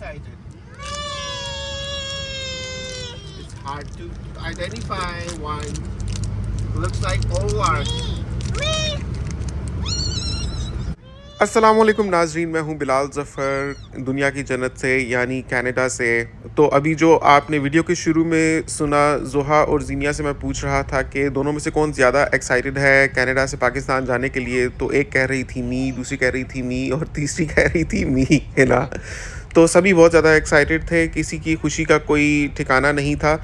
excited. It's hard to identify one. Looks like all are. अस्सलाम वालेकुम नाजरीन, मैं हूं बिलाल ज़फ़र दुनिया की जन्नत से यानी कनाडा से। तो अभी जो आपने वीडियो के शुरू में सुना, ज़ुहा और ज़ीनिया से मैं पूछ रहा था कि दोनों में से कौन ज़्यादा एक्साइटेड है कनाडा से पाकिस्तान जाने के लिए। तो एक कह रही थी मी, दूसरी कह रही थी मी और तीसरी कह रही थी मी, है ना। तो सभी बहुत ज़्यादा एक्साइटेड थे, किसी की खुशी का कोई ठिकाना नहीं था।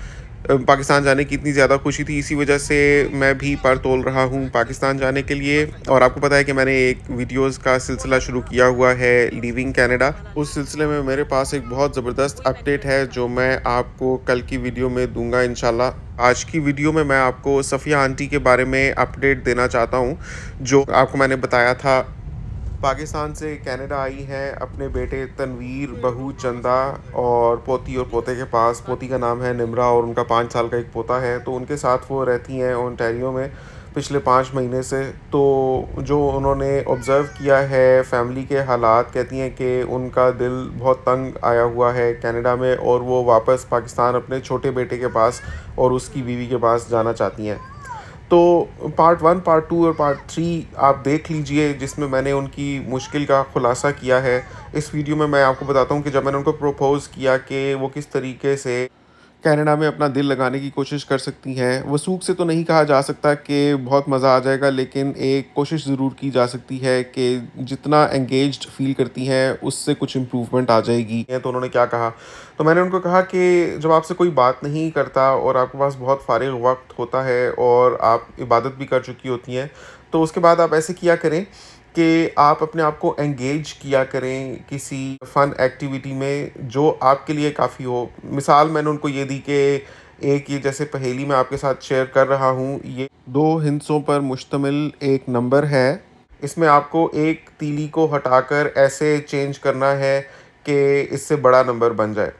पाकिस्तान जाने की इतनी ज़्यादा खुशी थी, इसी वजह से मैं भी पर तोल रहा हूँ पाकिस्तान जाने के लिए। और आपको पता है कि मैंने एक वीडियोस का सिलसिला शुरू किया हुआ है लीविंग कनाडा। उस सिलसिले में मेरे पास एक बहुत ज़बरदस्त अपडेट है जो मैं आपको कल की वीडियो में दूंगा इंशाल्लाह। आज की वीडियो में मैं आपको सफ़िया आंटी के बारे में अपडेट देना चाहता हूँ, जो आपको मैंने बताया था। पाकिस्तान से कनाडा आई हैं अपने बेटे तनवीर, बहू चंदा और पोती और पोते के पास। पोती का नाम है निमरा और उनका 5 साल का एक पोता है। तो उनके साथ वो रहती हैं ओंटारियो में पिछले 5 महीने से। तो जो उन्होंने ऑब्ज़र्व किया है फ़ैमिली के हालात, कहती हैं कि उनका दिल बहुत तंग आया हुआ है कनाडा में और वो वापस पाकिस्तान अपने छोटे बेटे के पास और उसकी बीवी के पास जाना चाहती हैं। तो पार्ट 1, पार्ट 2 और पार्ट 3 आप देख लीजिए, जिसमें मैंने उनकी मुश्किल का ख़ुलासा किया है। इस वीडियो में मैं आपको बताता हूँ कि जब मैंने उनको प्रपोज़ किया कि वो किस तरीके से कनाडा में अपना दिल लगाने की कोशिश कर सकती हैं। वसूख से तो नहीं कहा जा सकता कि बहुत मज़ा आ जाएगा, लेकिन एक कोशिश ज़रूर की जा सकती है कि जितना एंगेज्ड फ़ील करती हैं उससे कुछ इम्प्रूवमेंट आ जाएगी। तो उन्होंने क्या कहा, तो मैंने उनको कहा कि जब आपसे कोई बात नहीं करता और आपके पास बहुत फ़ारिग वक्त होता है और आप इबादत भी कर चुकी होती हैं, तो उसके बाद आप ऐसे किया करें कि आप अपने आप को एंगेज किया करें किसी फ़न एक्टिविटी में जो आपके लिए काफ़ी हो। मिसाल मैंने उनको ये दी कि एक ये जैसे पहेली मैं आपके साथ शेयर कर रहा हूँ, ये 2 हिंसों पर मुश्तमिल एक नंबर है। इसमें आपको एक तीली को हटाकर ऐसे चेंज करना है कि इससे बड़ा नंबर बन जाए।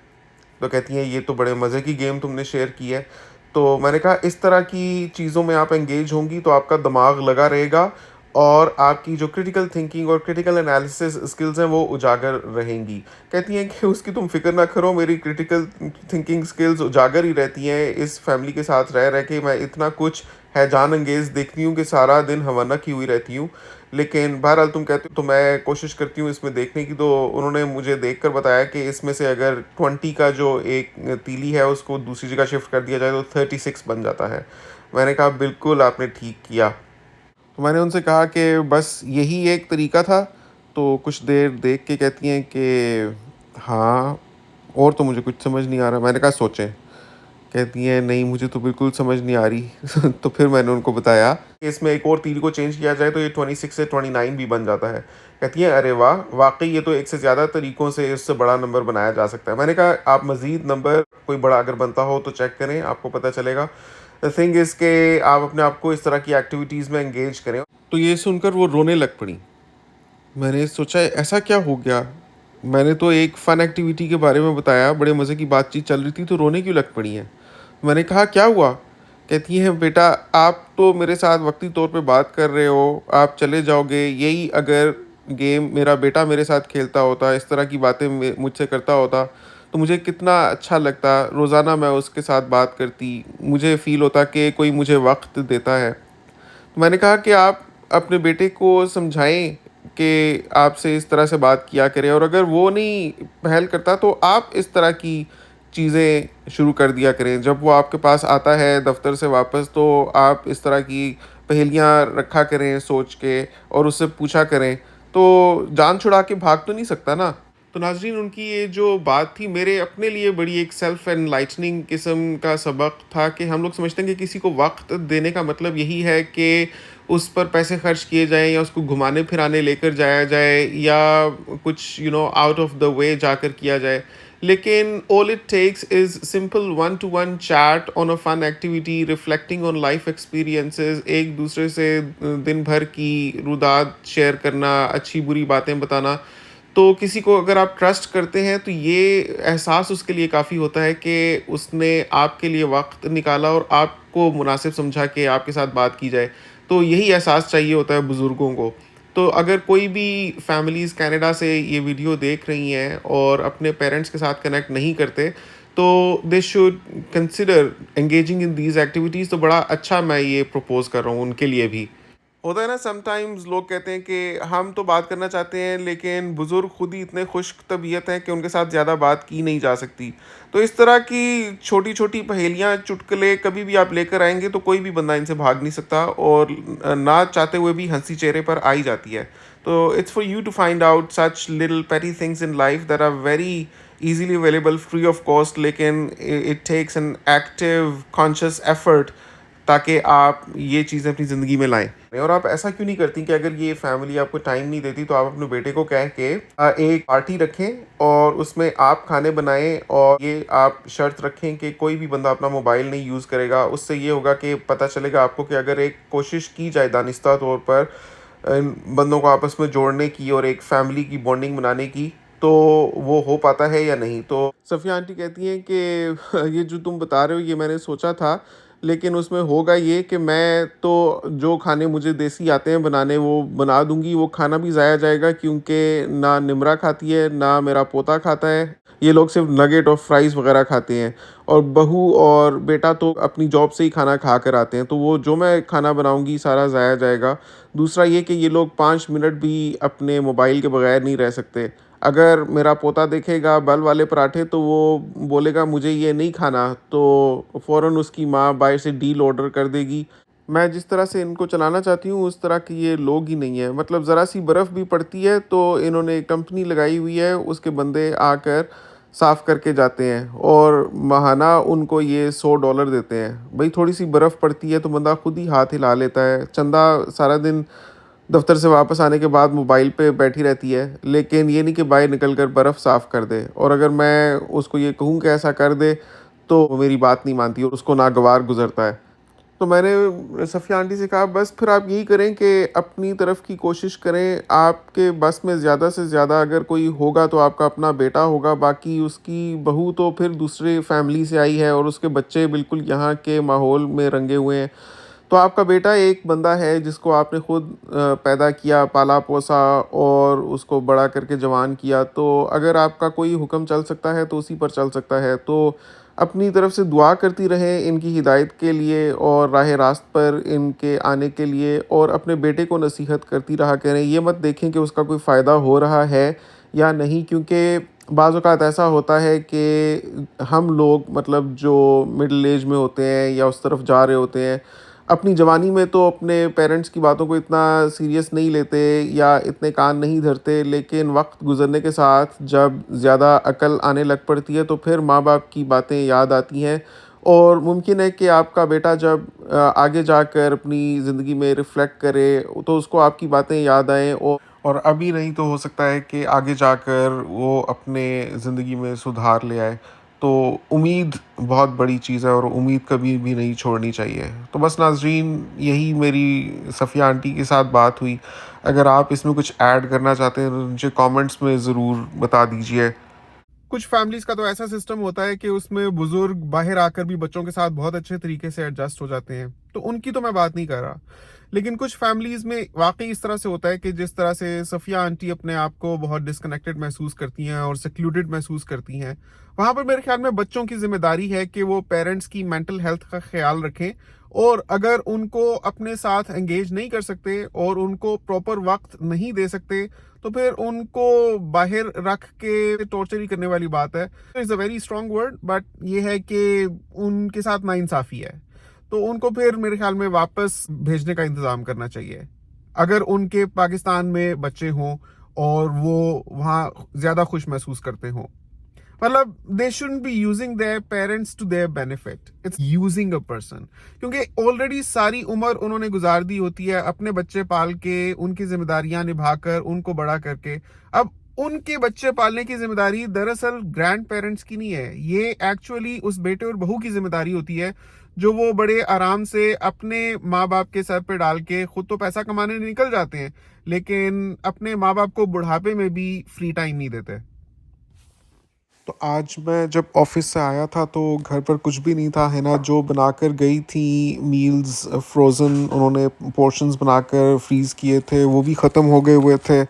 तो कहती हैं ये तो बड़े मज़े की गेम तुमने शेयर की है। तो मैंने कहा इस तरह की चीज़ों में आप एंगेज होंगी तो आपका दिमाग लगा रहेगा और आपकी जो क्रिटिकल थिंकिंग और क्रिटिकल एनालिसिस स्किल्स हैं वो उजागर रहेंगी। कहती हैं कि उसकी तुम फ़िक्र ना करो, मेरी क्रिटिकल थिंकिंग स्किल्स उजागर ही रहती हैं। इस फैमिली के साथ रह रह के मैं इतना कुछ हैजान अंगेज़ देखती हूँ कि सारा दिन हवना की हुई रहती हूँ। लेकिन बहरहाल तुम कहते हो तो मैं कोशिश करती हूँ इसमें देखने की। तो उन्होंने मुझे देखकर बताया कि इसमें से अगर 20 का जो एक तीली है उसको दूसरी जगह शिफ्ट कर दिया जाए तो 36 बन जाता है। मैंने कहा बिल्कुल आपने ठीक किया। तो मैंने उनसे कहा कि बस यही एक तरीका था। तो कुछ देर देख के कहती हैं कि हाँ, और तो मुझे कुछ समझ नहीं आ रहा। मैंने कहा सोचें। कहती हैं नहीं मुझे तो बिल्कुल समझ नहीं आ रही। तो फिर मैंने उनको बताया कि इसमें एक और तीर को चेंज किया जाए तो ये 26 से 29 भी बन जाता है। कहती हैं अरे वाह, वाकई ये तो एक से ज़्यादा तरीक़ों से इससे बड़ा नंबर बनाया जा सकता है। मैंने कहा आप मज़ीद नंबर कोई बड़ा अगर बनता हो तो चेक करें, आपको पता चलेगा। द थिंग इज़ के आप अपने आप को इस तरह की एक्टिविटीज़ में एंगेज करें। तो ये सुनकर वो रोने लग पड़ी। मैंने सोचा ऐसा क्या हो गया? मैंने तो एक फ़न एक्टिविटी के बारे में बताया, बड़े मज़े की बातचीत चल रही थी, तो रोने क्यों लग पड़ी हैं? मैंने कहा क्या हुआ? कहती हैं बेटा आप तो मेरे साथ वक्ती तौर पे बात कर रहे हो, आप चले जाओगे। यही अगर गेम मेरा बेटा मेरे साथ खेलता होता, इस तरह की बातें मुझसे करता होता तो मुझे कितना अच्छा लगता। रोज़ाना मैं उसके साथ बात करती, मुझे फ़ील होता कि कोई मुझे वक्त देता है। तो मैंने कहा कि आप अपने बेटे को समझाएं कि आपसे इस तरह से बात किया करे, और अगर वो नहीं पहल करता तो आप इस तरह की चीज़ें शुरू कर दिया करें। जब वो आपके पास आता है दफ्तर से वापस तो आप इस तरह की पहेलियाँ रखा करें सोच के और उससे पूछा करें। तो जान छुड़ा के भाग तो नहीं सकता ना। तो नाज़रीन उनकी ये जो बात थी मेरे अपने लिए बड़ी एक सेल्फ एनलाइटनिंग किस्म का सबक था कि हम लोग समझते हैं कि किसी को वक्त देने का मतलब यही है कि उस पर पैसे खर्च किए जाएँ या उसको घुमाने फिराने लेकर जाया जाए या कुछ आउट ऑफ द वे जाकर किया जाए। लेकिन all it takes is simple one to one chat on a fun activity reflecting on life experiences, एक दूसरे से दिन भर की रुदात शेयर करना, अच्छी बुरी बातें बताना। तो किसी को अगर आप ट्रस्ट करते हैं तो ये एहसास उसके लिए काफ़ी होता है कि उसने आपके लिए वक्त निकाला और आपको मुनासिब समझा कि आपके साथ बात की जाए। तो यही एहसास चाहिए होता है बुज़ुर्गों को। तो अगर कोई भी फैमिलीज़ कनाडा से ये वीडियो देख रही हैं और अपने पेरेंट्स के साथ कनेक्ट नहीं करते, तो they should consider engaging in these activities. तो बड़ा अच्छा मैं ये प्रपोज़ कर रहा हूँ उनके लिए भी। होता है ना, समटाइम्स लोग कहते हैं कि हम तो बात करना चाहते हैं लेकिन बुज़ुर्ग खुद ही इतने खुश्क तबीयत हैं कि उनके साथ ज़्यादा बात की नहीं जा सकती। तो इस तरह की छोटी-छोटी पहेलियाँ, चुटकुले कभी भी आप लेकर आएँगे तो कोई भी बंदा इनसे भाग नहीं सकता, और ना चाहते हुए भी हँसी चेहरे पर आ ही जाती है। तो it's for you to find out such little petty things in life that are very easily available free of cost, लेकिन it takes an active conscious effort ताकि आप ये चीज़ें अपनी ज़िंदगी में लाएँ। और आप ऐसा क्यों नहीं करती कि अगर ये फैमिली आपको टाइम नहीं देती तो आप अपने बेटे को कह के एक पार्टी रखें और उसमें आप खाने बनाएँ, और ये आप शर्त रखें कि कोई भी बंदा अपना मोबाइल नहीं यूज़ करेगा। उससे ये होगा कि पता चलेगा आपको कि अगर एक कोशिश की जाए दानिस्ता तौर पर इन बंदों को आपस में जोड़ने की और एक फैमिली की बॉन्डिंग बनाने की, तो वो हो पाता है या नहीं। तो सफ़िया आंटी कहती हैं कि ये जो तुम बता रहे हो ये मैंने सोचा था, लेकिन उसमें होगा ये कि मैं तो जो खाने मुझे देसी आते हैं बनाने वो बना दूँगी, वो खाना भी ज़ाया जाएगा क्योंकि ना निमरा खाती है, ना मेरा पोता खाता है। ये लोग सिर्फ़ नगेट और फ्राइज़ वग़ैरह खाते हैं, और बहू और बेटा तो अपनी जॉब से ही खाना खा कर आते हैं, तो वो जो मैं खाना बनाऊँगी सारा ज़ाया जाएगा। दूसरा ये कि ये लोग 5 मिनट भी अपने मोबाइल के बगैर नहीं रह सकते। अगर मेरा पोता देखेगा बल वाले पराठे तो वो बोलेगा मुझे ये नहीं खाना, तो फ़ौरन उसकी माँ बाहर से डील ऑर्डर कर देगी। मैं जिस तरह से इनको चलाना चाहती हूँ उस तरह के ये लोग ही नहीं हैं। मतलब ज़रा-सी बर्फ़ भी पड़ती है तो इन्होंने एक कंपनी लगाई हुई है, उसके बंदे आकर साफ़ करके जाते हैं और माहाना उनको ये $100 देते हैं। भई थोड़ी-सी बर्फ़ पड़ती है तो बंदा खुद ही हाथ हिला लेता है। चंदा सारा दिन दफ्तर से वापस आने के बाद मोबाइल पे बैठी रहती है, लेकिन ये नहीं कि बाहर निकल कर बर्फ़ साफ़ कर दे, और अगर मैं उसको ये कहूँ कि ऐसा कर दे, तो वो मेरी बात नहीं मानती और उसको नागवार गुज़रता है। तो मैंने सफ़िया आंटी से कहा बस फिर आप यही करें कि अपनी तरफ की कोशिश करें, आपके बस में ज़्यादा से ज़्यादा अगर कोई होगा तो आपका अपना बेटा होगा, बाकी उसकी बहू तो फिर दूसरे फैमिली से आई है और उसके बच्चे बिल्कुल यहाँ के माहौल में रंगे हुए हैं। तो आपका बेटा एक बंदा है जिसको आपने खुद पैदा किया, पाला-पोसा और उसको बड़ा करके जवान किया, तो अगर आपका कोई हुक्म चल सकता है तो उसी पर चल सकता है। तो अपनी तरफ से दुआ करती रहें इनकी हिदायत के लिए और राह रास्त पर इनके आने के लिए, और अपने बेटे को नसीहत करती रहा करें। ये मत देखें कि उसका कोई फ़ायदा हो रहा है या नहीं, क्योंकि बाज़ औक़ात ऐसा होता है कि हम लोग मतलब जो मिडल ऐज में होते हैं या उस तरफ जा रहे होते हैं, अपनी जवानी में तो अपने पेरेंट्स की बातों को इतना सीरियस नहीं लेते या इतने कान नहीं धरते, लेकिन वक्त गुजरने के साथ जब ज़्यादा अकल आने लग पड़ती है तो फिर माँ बाप की बातें याद आती हैं, और मुमकिन है कि आपका बेटा जब आगे जाकर अपनी ज़िंदगी में रिफ़्लेक्ट करे तो उसको आपकी बातें याद आएँ, और अभी नहीं तो हो सकता है कि आगे जाकर वो अपने ज़िंदगी में सुधार ले आए। तो उम्मीद बहुत बड़ी चीज़ है और उम्मीद कभी भी नहीं छोड़नी चाहिए। तो बस नाज़रीन, यही मेरी सफ़िया आंटी के साथ बात हुई। अगर आप इसमें कुछ ऐड करना चाहते हैं तो मुझे कमेंट्स में ज़रूर बता दीजिए। कुछ फैमिलीज़ का तो ऐसा सिस्टम होता है कि उसमें बुज़ुर्ग बाहर आकर भी बच्चों के साथ बहुत अच्छे तरीके से एडजस्ट हो जाते हैं, तो उनकी तो मैं बात नहीं कर रहा। लेकिन कुछ फैमिलीज़ में वाक़ई इस तरह से होता है कि जिस तरह से सफ़िया आंटी अपने आप को बहुत डिस्कनेक्टेड महसूस करती हैं और सेक्लूडेड महसूस करती हैं, वहाँ पर मेरे ख़्याल में बच्चों की ज़िम्मेदारी है कि वो पेरेंट्स की मेंटल हेल्थ का ख़्याल रखें, और अगर उनको अपने साथ एंगेज नहीं कर सकते और उनको प्रॉपर वक़्त नहीं दे सकते, तो फिर उनको बाहर रख के टॉर्चर ही करने वाली बात है। It's a very strong word, but ये है कि उनके साथ नाइंसाफ़ी है। तो उनको फिर मेरे ख्याल में वापस भेजने का इंतज़ाम करना चाहिए। अगर उनके पाकिस्तान में बच्चे हों और वो वहाँ ज़्यादा खुश महसूस करते हों। मतलब they shouldn't be using their parents to their benefit, it's using a person, क्योंकि ऑलरेडी सारी उम्र उन्होंने गुजार दी होती है अपने बच्चे पाल के, उनकी जिम्मेदारियां निभाकर, उनको बड़ा करके। अब उनके बच्चे पालने की जिम्मेदारी दरअसल ग्रैंड पेरेंट्स की नहीं है, ये एक्चुअली उस बेटे और बहू की जिम्मेदारी होती है, जो वो बड़े आराम से अपने माँ बाप के सर पे डाल के खुद तो पैसा कमाने निकल जाते हैं, लेकिन अपने माँ बाप को बुढ़ापे में भी फ्री टाइम नहीं देते। तो आज मैं जब ऑफिस से आया था तो घर पर कुछ भी नहीं था, है ना। जो बनाकर गई थी मील्स फ्रोज़न, उन्होंने पोर्शंस बनाकर फ्रीज़ किए थे, वो भी ख़त्म हो गए हुए थे।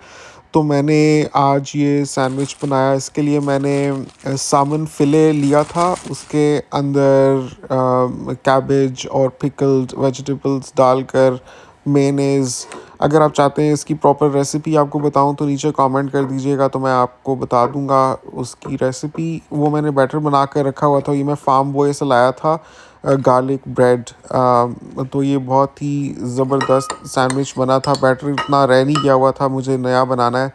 तो मैंने आज ये सैंडविच बनाया। इसके लिए मैंने सामन फ़िले लिया था, उसके अंदर कैबेज और पिकल्ड वेजिटेबल्स डालकर मेयोनेज़। अगर आप चाहते हैं इसकी प्रॉपर रेसिपी आपको बताऊं तो नीचे कमेंट कर दीजिएगा, तो मैं आपको बता दूंगा उसकी रेसिपी। वो मैंने बैटर बना कर रखा हुआ था, ये मैं फार्म बॉय से लाया था। गार्लिक ब्रेड, तो ये बहुत ही ज़बरदस्त सैंडविच बना था। बैटर इतना रह नहीं गया हुआ था, मुझे नया बनाना है।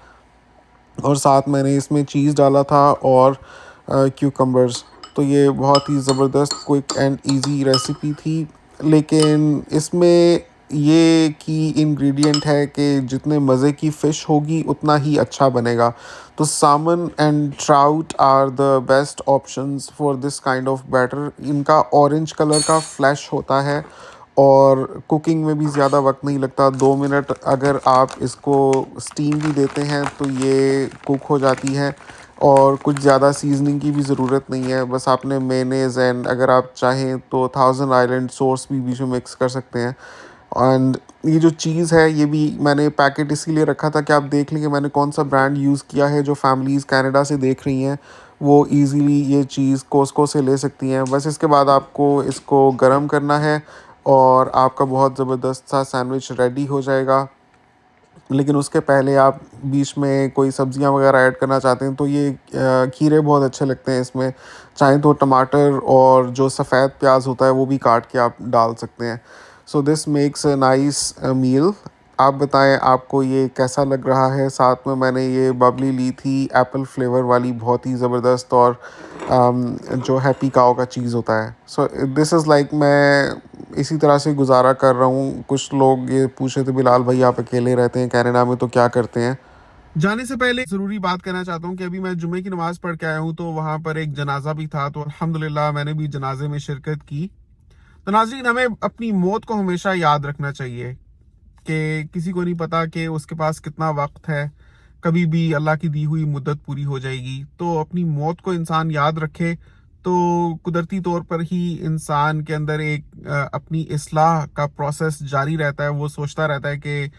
और साथ मैंने इसमें चीज़ डाला था और क्यूकम्बर्स। तो ये बहुत ही ज़बरदस्त क्विक एंड इजी रेसिपी थी। लेकिन इसमें ये की इंग्रेडिएंट है कि जितने मज़े की फ़िश होगी उतना ही अच्छा बनेगा। तो salmon and trout are the best options for this kind of batter. इनका ऑरेंज कलर का फ्लैश होता है और कुकिंग में भी ज़्यादा वक्त नहीं लगता। 2 मिनट अगर आप इसको स्टीम भी देते हैं तो ये कुक हो जाती है। और कुछ ज़्यादा सीजनिंग की भी ज़रूरत नहीं है, बस आपने मेयोनेज़ एंड अगर आप चाहें तो थाउजेंड आइलैंड सॉस भी बीच में मिक्स कर सकते हैं। एंड ये जो चीज़ है ये भी मैंने पैकेट इसीलिए रखा था कि आप देख लें कि मैंने कौन सा ब्रांड यूज़ किया है। जो फैमिलीज़ कनाडा से देख रही हैं वो इजीली ये चीज़ कॉस्को से ले सकती हैं। बस इसके बाद आपको इसको गर्म करना है और आपका बहुत ज़बरदस्त सा सैंडविच रेडी हो जाएगा। लेकिन उसके पहले आप बीच में कोई सब्जियां वगैरह ऐड करना चाहते हैं तो ये खीरे बहुत अच्छे लगते हैं इसमें। चाहें तो टमाटर और जो सफ़ेद प्याज होता है वो भी काट के आप डाल सकते हैं। So this makes a nice meal. आप बताएं आपको ये कैसा लग रहा है। साथ में मैंने ये बबली ली थी एप्पल फ्लेवर वाली, बहुत ही ज़बरदस्त। और जो हैप्पी काओ का चीज़ होता है। सो दिस इज़ लाइक मैं इसी तरह से गुजारा कर रहा हूँ। कुछ लोग ये पूछ रहे थे बिलाल भाई आप अकेले रहते हैं कनाडा में तो क्या करते हैं। जाने से पहले ज़रूरी बात कहना चाहता हूँ कि अभी मैं जुमे की नमाज़ पढ़ के आया हूँ, तो वहाँ पर एक जनाजा भी था, तो अल्हम्दुलिल्लाह मैंने भी जनाजे में शिरकत की। तो नाज़रीन, हमें अपनी मौत को हमेशा याद रखना चाहिए कि किसी को नहीं पता कि उसके पास कितना वक्त है। कभी भी अल्लाह की दी हुई मुद्दत पूरी हो जाएगी। तो अपनी मौत को इंसान याद रखे तो कुदरती तौर पर ही इंसान के अंदर एक अपनी इस्लाह का प्रोसेस जारी रहता है। वो सोचता रहता है कि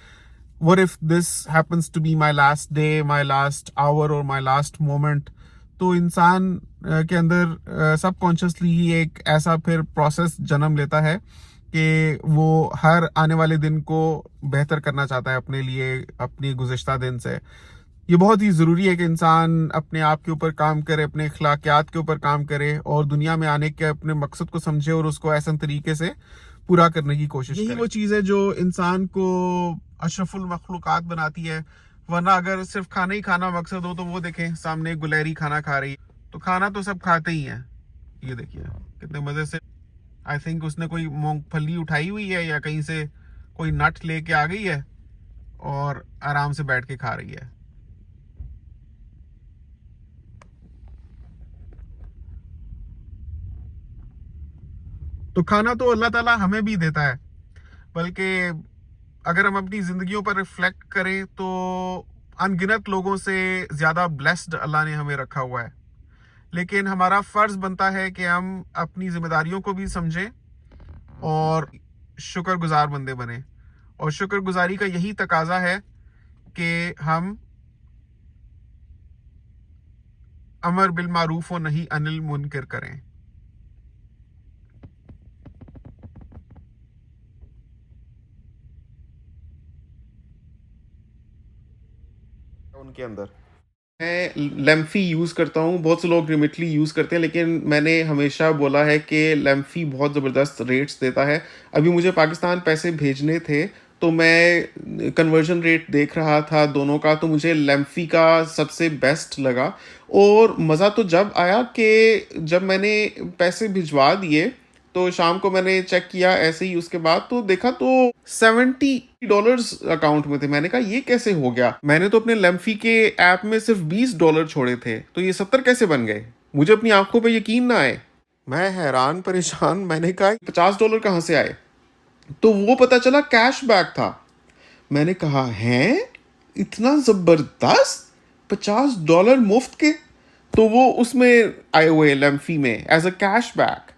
what if this happens to be my last day, my last hour or my last moment। तो इंसान के अंदर सबकॉन्शियसली ही एक ऐसा फिर प्रोसेस जन्म लेता है कि वो हर आने वाले दिन को बेहतर करना चाहता है अपने लिए, अपनी गुज़िश्ता दिन से। ये बहुत ही ज़रूरी है कि इंसान अपने आप के ऊपर काम करे, अपने अखलाकियात के ऊपर काम करे और दुनिया में आने के अपने मकसद को समझे और उसको ऐसा तरीके से पूरा करने की कोशिश करे। यही वो चीज़ है जो इंसान को अशरफुल मखलूक़ात बनाती है। वरना अगर सिर्फ खाना ही खाना मकसद हो तो वो देखें सामने गुलहरी खाना खा रही है। तो खाना तो सब खाते ही हैं। ये देखिए कितने मज़े से, आई थिंक उसने कोई मूंगफली उठाई हुई है या कहीं से कोई नट लेके आ गई है और आराम से बैठ के खा रही है। तो खाना तो अल्लाह ताला हमें भी देता है, बल्कि अगर हम अपनी ज़िंदगियों पर रिफ्लेक्ट करें तो अनगिनत लोगों से ज़्यादा ब्लेस्ड अल्लाह ने हमें रखा हुआ है। लेकिन हमारा फ़र्ज़ बनता है कि हम अपनी ज़िम्मेदारियों को भी समझें और शुक्रगुजार बंदे बने। और शुक्रगुजारी का यही तकाजा है कि हम अमर बिल मारूफ और नहीं अनिल मुनकर करें। उनके अंदर मैं लेम्फी यूज़ करता हूँ। बहुत से लोग रिमिटली यूज़ करते हैं, लेकिन मैंने हमेशा बोला है कि लेम्फी बहुत ज़बरदस्त रेट्स देता है। अभी मुझे पाकिस्तान पैसे भेजने थे तो मैं कन्वर्जन रेट देख रहा था दोनों का, तो मुझे लेम्फी का सबसे बेस्ट लगा। और मज़ा तो जब आया कि जब मैंने पैसे भिजवा दिए तो शाम को मैंने चेक किया ऐसे ही, उसके बाद तो देखा तो $70 अकाउंट में थे। मैंने कहा ये कैसे हो गया, मैंने तो अपने लेम्फी के ऐप में सिर्फ $20 छोड़े थे, तो ये 70 कैसे बन गए। मुझे अपनी आंखों पे यकीन ना आए, मैं हैरान परेशान। मैंने कहा $50 कहाँ से आए, तो वो पता चला कैशबैक था। मैंने कहा हैं इतना ज़बरदस्त $50 मुफ्त के। तो वो उसमें आए हुए लेम्फी में एज अ कैशबैक।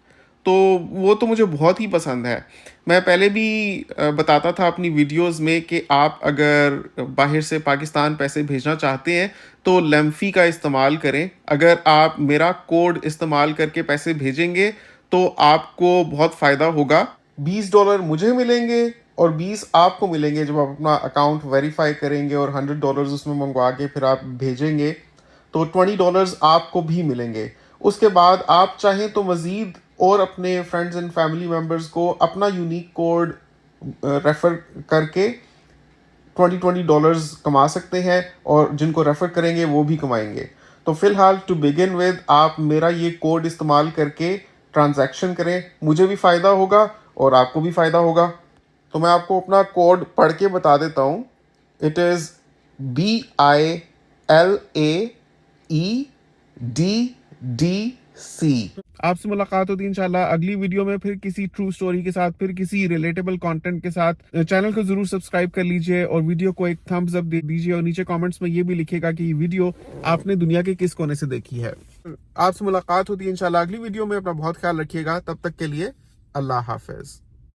तो वो तो मुझे बहुत ही पसंद है। मैं पहले भी बताता था अपनी वीडियोस में कि आप अगर बाहर से पाकिस्तान पैसे भेजना चाहते हैं तो लेम्फी का इस्तेमाल करें। अगर आप मेरा कोड इस्तेमाल करके पैसे भेजेंगे तो आपको बहुत फ़ायदा होगा। $20 मुझे मिलेंगे और 20 आपको मिलेंगे जब आप अपना अकाउंट वेरीफाई करेंगे और $100 उसमें मंगवा के फिर आप भेजेंगे तो $20 आपको भी मिलेंगे। उसके बाद आप चाहें तो मज़ीद और अपने फ्रेंड्स एंड फैमिली मेम्बर्स को अपना यूनिक कोड रेफ़र करके $20 कमा सकते हैं और जिनको रेफ़र करेंगे वो भी कमाएंगे। तो फ़िलहाल टू बिगिन विद आप मेरा ये कोड इस्तेमाल करके ट्रांजैक्शन करें, मुझे भी फ़ायदा होगा और आपको भी फ़ायदा होगा। तो मैं आपको अपना कोड पढ़ के बता देता हूँ। It is BILAEDDC। आपसे मुलाकात होती है इंशाल्लाह अगली वीडियो में, फिर किसी ट्रू स्टोरी के साथ, फिर किसी रिलेटेबल कंटेंट के साथ। चैनल को जरूर सब्सक्राइब कर लीजिए और वीडियो को एक थम्स अप दे दीजिए और नीचे कमेंट्स में ये भी लिखिएगा कि ये वीडियो आपने दुनिया के किस कोने से देखी है। आपसे मुलाकात होती है इंशाल्लाह अगली वीडियो में। अपना बहुत ख्याल रखिएगा, तब तक के लिए अल्लाह हाफिज।